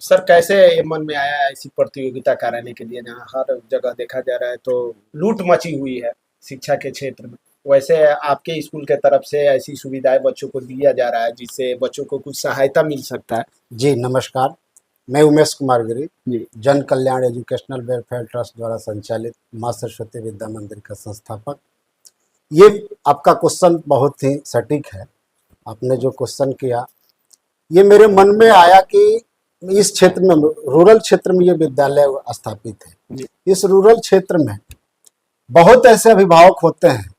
Sir कैसे ये मन में आया ऐसी प्रतियोगिता कराने के लिए, जहाँ हर जगह देखा जा रहा है तो लूट मची हुई है शिक्षा के क्षेत्र में। वैसे आपके स्कूल के तरफ से ऐसी सुविधाएं बच्चों को दिया जा रहा है जिससे बच्चों को कुछ सहायता मिल सकता है। जी नमस्कार, मैं उमेश कुमार गिरी, जी जन कल्याण एजुकेशनल वेलफेयर ट्रस्ट द्वारा संचालित माँ सरस्वती विद्या मंदिर का संस्थापक। ये आपका क्वेश्चन बहुत ही सटीक है। आपने जो क्वेश्चन किया, ये मेरे मन में आया कि इस क्षेत्र में, रूरल क्षेत्र में ये विद्यालय स्थापित है। इस रूरल क्षेत्र में बहुत ऐसे अभिभावक होते हैं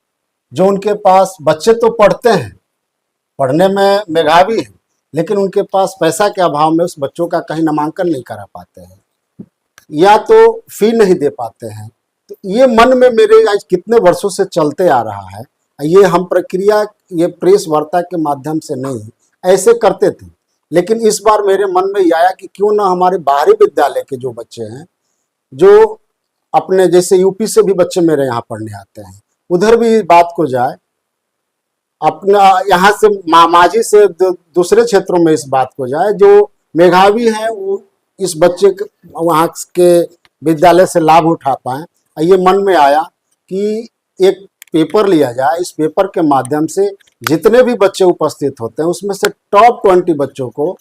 जो उनके पास बच्चे तो पढ़ते हैं, पढ़ने में मेधावी हैं, लेकिन उनके पास पैसा के अभाव में उस बच्चों का कहीं नामांकन नहीं करा पाते हैं या तो फी नहीं दे पाते हैं। तो ये मन में मेरे आज कितने वर्षों से चलते आ रहा है। ये हम प्रक्रिया ये प्रेस वार्ता के माध्यम से नहीं, ऐसे करते थे, लेकिन इस बार मेरे मन में ये आया कि क्यों ना हमारे बाहरी विद्यालय के जो बच्चे हैं, जो अपने जैसे यूपी से भी बच्चे मेरे यहाँ पढ़ने आते हैं, उधर भी बात को जाए, अपना यहाँ से मामाजी से दूसरे क्षेत्रों में इस बात को जाए, जो मेधावी हैं वो इस बच्चे के वहाँ के विद्यालय से लाभ उठा पाएँ। ये मन में आया कि एक पेपर लिया जाए, इस पेपर के माध्यम से जितने भी बच्चे उपस्थित होते हैं उसमें से टॉप 20 बच्चों को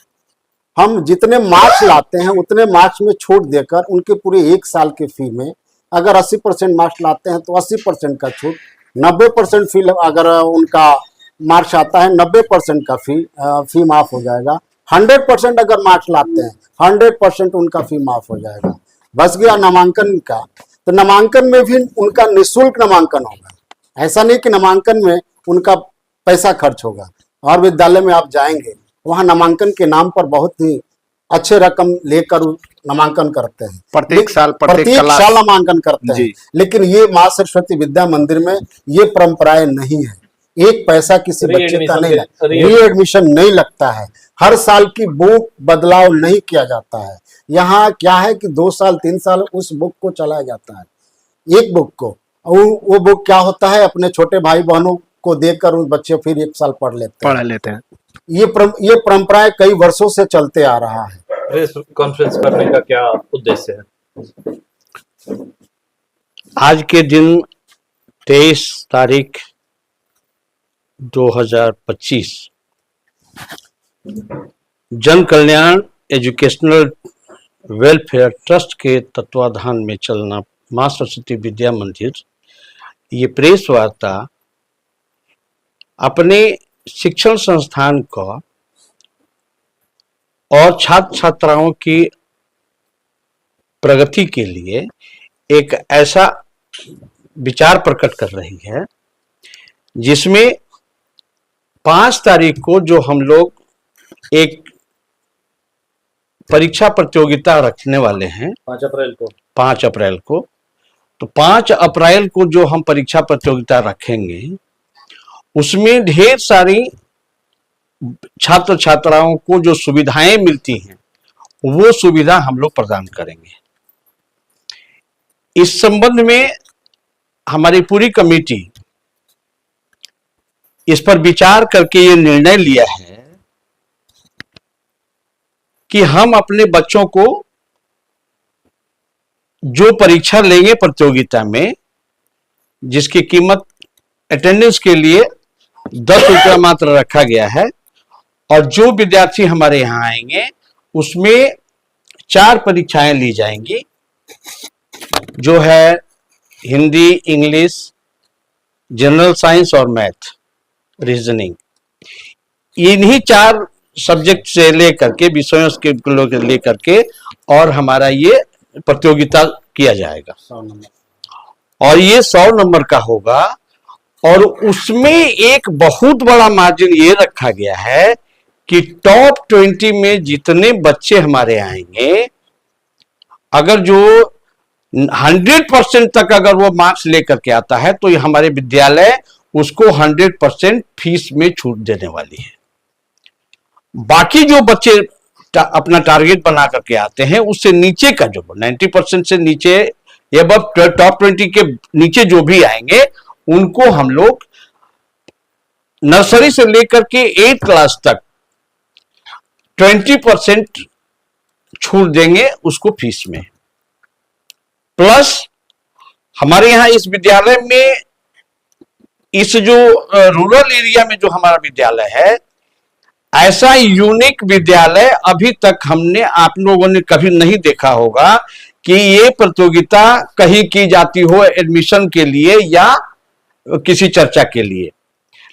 हम जितने मार्क्स लाते हैं उतने मार्क्स में छूट देकर उनके पूरे 1 साल के फी में, अगर 80% मार्क्स लाते हैं तो 80% का छूट, 90% फी अगर उनका मार्क्स आता है 90% का फी माफ हो जाएगा, 100% अगर मार्क्स लाते हैं 100% उनका फी माफ हो जाएगा। बस गया नामांकन का, तो नामांकन में भी उनका निःशुल्क नामांकन होगा। ऐसा नहीं कि नामांकन में उनका पैसा खर्च होगा। और विद्यालय में आप जाएंगे, वहाँ नामांकन के नाम पर बहुत ही अच्छे रकम लेकर नामांकन करते हैं, प्रत्येक साल नामांकन करते हैं। लेकिन ये माँ सरस्वती विद्या मंदिर में ये परंपराएं नहीं है। एक पैसा किसी बच्चे का नहीं, री एडमिशन नहीं लगता है, हर साल की बुक बदलाव नहीं किया जाता है। यहाँ क्या है कि 2 साल 3 साल उस बुक को चलाया जाता है, एक बुक को। वो बुक क्या होता है, अपने छोटे भाई बहनों को देकर उस बच्चे फिर 1 साल पढ़ लेते हैं। ये परंपराएं कई वर्षों से चलते आ रहा है। प्रेस कॉन्फ्रेंस करने का क्या उद्देश्य है? आज के दिन 23 तारीख 2025 जन कल्याण एजुकेशनल वेलफेयर ट्रस्ट के तत्वाधान में चलना माँ सरस्वती विद्या मंदिर, ये प्रेस वार्ता अपने शिक्षण संस्थान को और छात्र छात्राओं की प्रगति के लिए एक ऐसा विचार प्रकट कर रही है जिसमें 5 तारीख को जो हम लोग एक परीक्षा प्रतियोगिता रखने वाले हैं, 5 अप्रैल को, तो 5 अप्रैल को जो हम परीक्षा प्रतियोगिता रखेंगे उसमें ढेर सारी छात्र छात्राओं को जो सुविधाएं मिलती हैं वो सुविधा हम लोग प्रदान करेंगे। इस संबंध में हमारी पूरी कमेटी इस पर विचार करके ये निर्णय लिया है कि हम अपने बच्चों को जो परीक्षा लेंगे प्रतियोगिता में, जिसकी कीमत अटेंडेंस के लिए 10 रुपया मात्र रखा गया है, और जो विद्यार्थी हमारे यहाँ आएंगे उसमें 4 परीक्षाएं ली जाएंगी, जो है हिंदी, इंग्लिश, जनरल साइंस और मैथ, रीजनिंग। इन्हीं 4 सब्जेक्ट से लेकर के, विषयों के लेकर के और हमारा ये प्रतियोगिता किया जाएगा। 100 नंबर, और ये 100 नंबर का होगा। और उसमें एक बहुत बड़ा मार्जिन ये रखा गया है कि टॉप 20 में जितने बच्चे हमारे आएंगे, अगर जो 100% तक अगर वो मार्क्स लेकर के आता है तो हमारे विद्यालय उसको 100% फीस में छूट देने वाली है। बाकी जो बच्चे अपना टारगेट बना करके आते हैं उससे नीचे का, जो 90% से नीचे या टॉप 20 के नीचे जो भी आएंगे उनको हम लोग नर्सरी से लेकर के 8th क्लास तक 20% छूट छूट देंगे उसको फीस में। प्लस हमारे यहाँ इस विद्यालय में, इस जो रूरल एरिया में जो हमारा विद्यालय है, ऐसा यूनिक विद्यालय अभी तक हमने, आप लोगों ने कभी नहीं देखा होगा कि ये प्रतियोगिता कहीं की जाती हो एडमिशन के लिए या किसी चर्चा के लिए।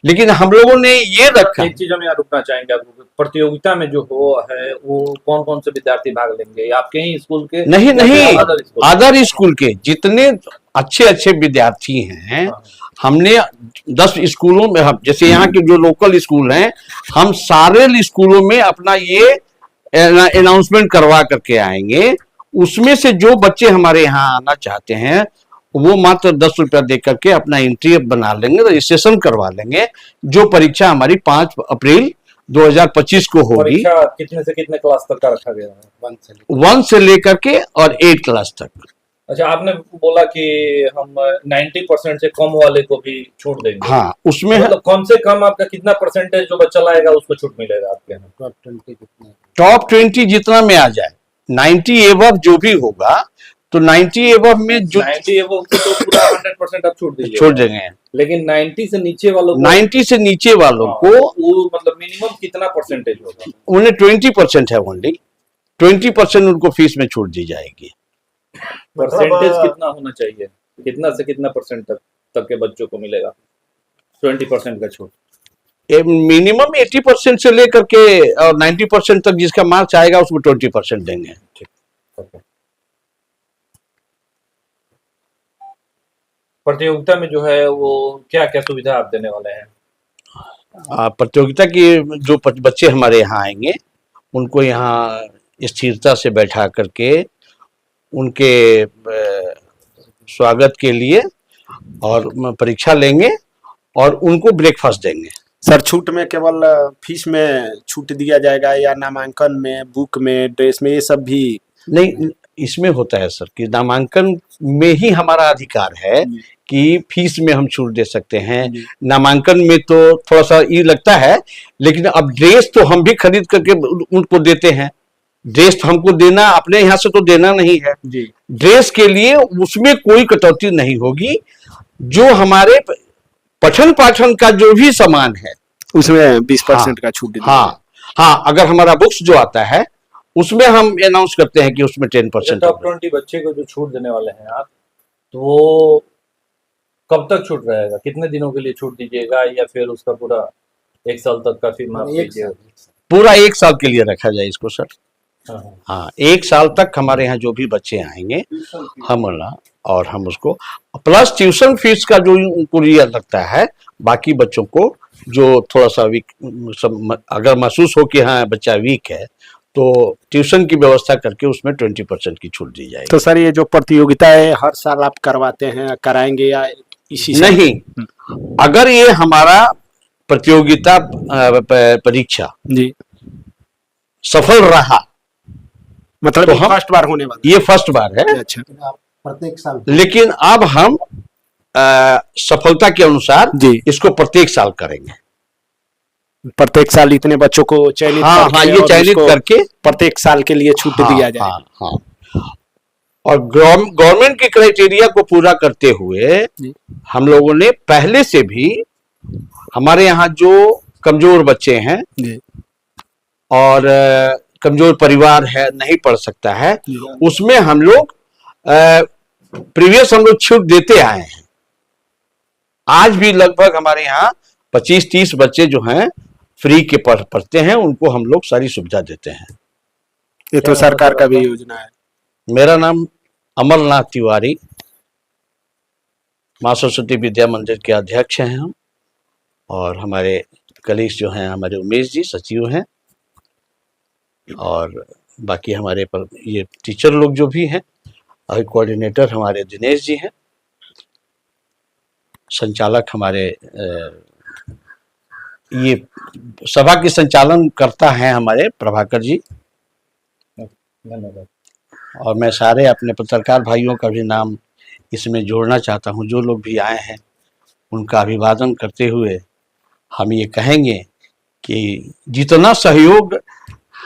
लेकिन हम लोगों ने ये रखा। एक चीज हम यहाँ रुकना चाहेंगे, आपको प्रतियोगिता में जो हो है वो कौन कौन से विद्यार्थी भाग लेंगे? आपके ही स्कूल के? नहीं नहीं, अदर अदर स्कूल के जितने अच्छे अच्छे विद्यार्थी हैं, हमने 10 स्कूलों में, हम जैसे यहाँ के जो लोकल स्कूल हैं, हम सारे स्कूलों में अपना ये अनाउंसमेंट करवा करके आएंगे। उसमें से जो बच्चे हमारे यहाँ आना चाहते हैं वो मात्र 10 रुपया दे करके अपना एंट्री बना लेंगे, रजिस्ट्रेशन करवा लेंगे। जो परीक्षा हमारी 5 अप्रैल 2025 को होगी। परीक्षा कितने से कितने क्लास तक का रखा गया है? 1 से लेकर के और 8 क्लास तक। अच्छा, आपने बोला कि हम 90% से कम वाले को भी छूट देंगे। हाँ, उसमें मतलब कम से कम आपका कितना परसेंटेज जो बच्चा लाएगा उसको छूट मिलेगा आपके यहाँ? टॉप 20 जितना में आ जाए, 90 एबव जो भी होगा, तो 90 एबव में जो 90 एबव तो पूरा 100% आप छूट दीजिए, छोड़ देंगे। लेकिन 90 से नीचे वालों को, 90 से नीचे वालों को वो मतलब मिनिमम कितना परसेंटेज होगा? उन्हें 20% है, ओनली 20% उनको फीस में छूट दी जाएगी। परसेंटेज कितना होना चाहिए? कितना से कितना परसेंट तक के बच्चों को मिलेगा 20% का छूट? मिनिमम 80% से लेकर के और 90% तक जिसका मार्क्स आएगा उसको 20% देंगे। ठीक, ओके। प्रतियोगिता में जो है वो क्या क्या सुविधा आप देने वाले हैं? प्रतियोगिता की जो बच्चे हमारे यहाँ आएंगे उनको यहाँ स्थिरता से बैठा करके उनके स्वागत के लिए और परीक्षा लेंगे और उनको ब्रेकफास्ट देंगे। सर, छूट में केवल फीस में छूट दिया जाएगा या नामांकन में, बुक में, ड्रेस में, ये सब भी? नहीं, इसमें होता है सर कि नामांकन में ही हमारा अधिकार है कि फीस में हम छूट दे सकते हैं। नामांकन में तो थोड़ा सा ये लगता है, लेकिन अब ड्रेस तो हम भी खरीद करके उनको देते हैं। ड्रेस तो हमको देना, अपने यहाँ से तो देना नहीं है जी। ड्रेस के लिए उसमें कोई कटौती नहीं होगी। जो हमारे पठन पाठन का जो भी सामान है उसमें 20% का छूट देते हैं। हाँ, अगर हमारा बुक्स जो आता है उसमें हम अनाउंस करते हैं कि उसमें 10%। टॉप 20 बच्चे को जो छूट देने वाले हैं आप, तो वो कब तक छूट रहेगा? कितने दिनों के लिए छूट दीजिएगा या फिर उसका पूरा 1 साल तक का फी माफ कीजिएगा? पूरा 1 साल के लिए रखा जाए इसको सर। हाँ, हाँ, 1 साल तक हमारे यहाँ जो भी बच्चे आएंगे हम उसको प्लस ट्यूशन फीस का जो उनको ये लगता है, बाकी बच्चों को जो थोड़ा सा वीक, अगर महसूस हो कि हाँ बच्चा वीक है, तो ट्यूशन की व्यवस्था करके उसमें 20% की छूट दी जाएगी। तो सर, ये जो प्रतियोगिता है हर साल आप करवाते हैं, कराएंगे या इसी साल? नहीं, अगर ये हमारा प्रतियोगिता परीक्षा जी सफल रहा, मतलब तो ये हम फर्स्ट बार होने वाला ये फर्स्ट बार है। अच्छा प्रत्येक साल लेकिन अब हम सफलता के अनुसार जी, इसको प्रत्येक साल करेंगे। प्रत्येक साल इतने बच्चों को चयनित हाँ, करके ये और चयनित उसको करके प्रत्येक साल के लिए छूट दिया जाए। हाँ। और गवर्नमेंट के क्राइटेरिया को पूरा करते हुए हम लोगों ने पहले से भी, हमारे यहाँ जो कमजोर बच्चे हैं जी, और कमजोर परिवार है, नहीं पढ़ सकता है, उसमें हम लोग प्रीवियस हम लोग छूट देते आए हैं। आज भी लगभग हमारे यहाँ 25-30 बच्चे जो हैं फ्री के पढ़ते हैं, उनको हम लोग सारी सुविधा देते हैं। ये तो सरकार का भी योजना है। मेरा नाम अमरनाथ तिवारी, मां सरस्वती विद्या मंदिर के अध्यक्ष हैं हम, और हमारे कलीग्स जो हैं हमारे उमेश जी सचिव हैं, और बाकी हमारे पर ये टीचर लोग जो भी हैं, और कोऑर्डिनेटर हमारे दिनेश जी हैं, संचालक हमारे ये सभा की संचालन करता है हमारे प्रभाकर जी। धन्यवाद। और मैं सारे अपने पत्रकार भाइयों का भी नाम इसमें जोड़ना चाहता हूं। जो लोग भी आए हैं उनका अभिवादन करते हुए हम ये कहेंगे कि जितना सहयोग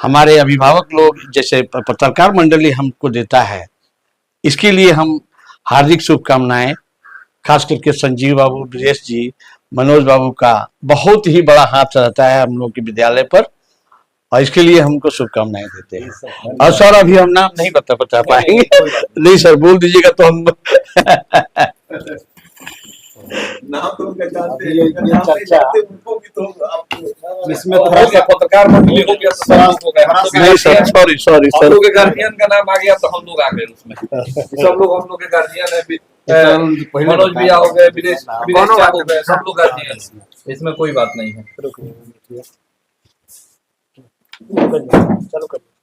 हमारे अभिभावक लोग जैसे पत्रकार मंडली हमको देता है, इसके लिए हम हार्दिक शुभकामनाएं, खास करके संजीव बाबू, ब्रजेश जी, मनोज बाबू का बहुत ही बड़ा हाथ रहता है हम लोग के विद्यालय पर, और इसके लिए हमको शुभकामनाएं देते हैं। और सर अभी हम नाम नहीं बता पाएंगे, नहीं सर बोल दीजिएगा तो हम नाम तो उनका जानते हैं, ये उनका नाम नहीं चर्चा- जानते, उनको भी तो आप इसमें हो थोड़ा गया, पत्रकार मंडली हो गया तो सब लोग हो गए। हम लोग के नहीं सर, गार्जियन- सॉरी सॉरी हम सर, लोग के गार्जियन का नाम आ गया तो हम लोग आ गए उसमें। सब लोग हम लोग के गार्जियन है, मनोज भैया हो गए, विदेश चाप हो गए, सब लोग गार्जियन हैं। इसमें कोई बात नहीं है। चलो करिए।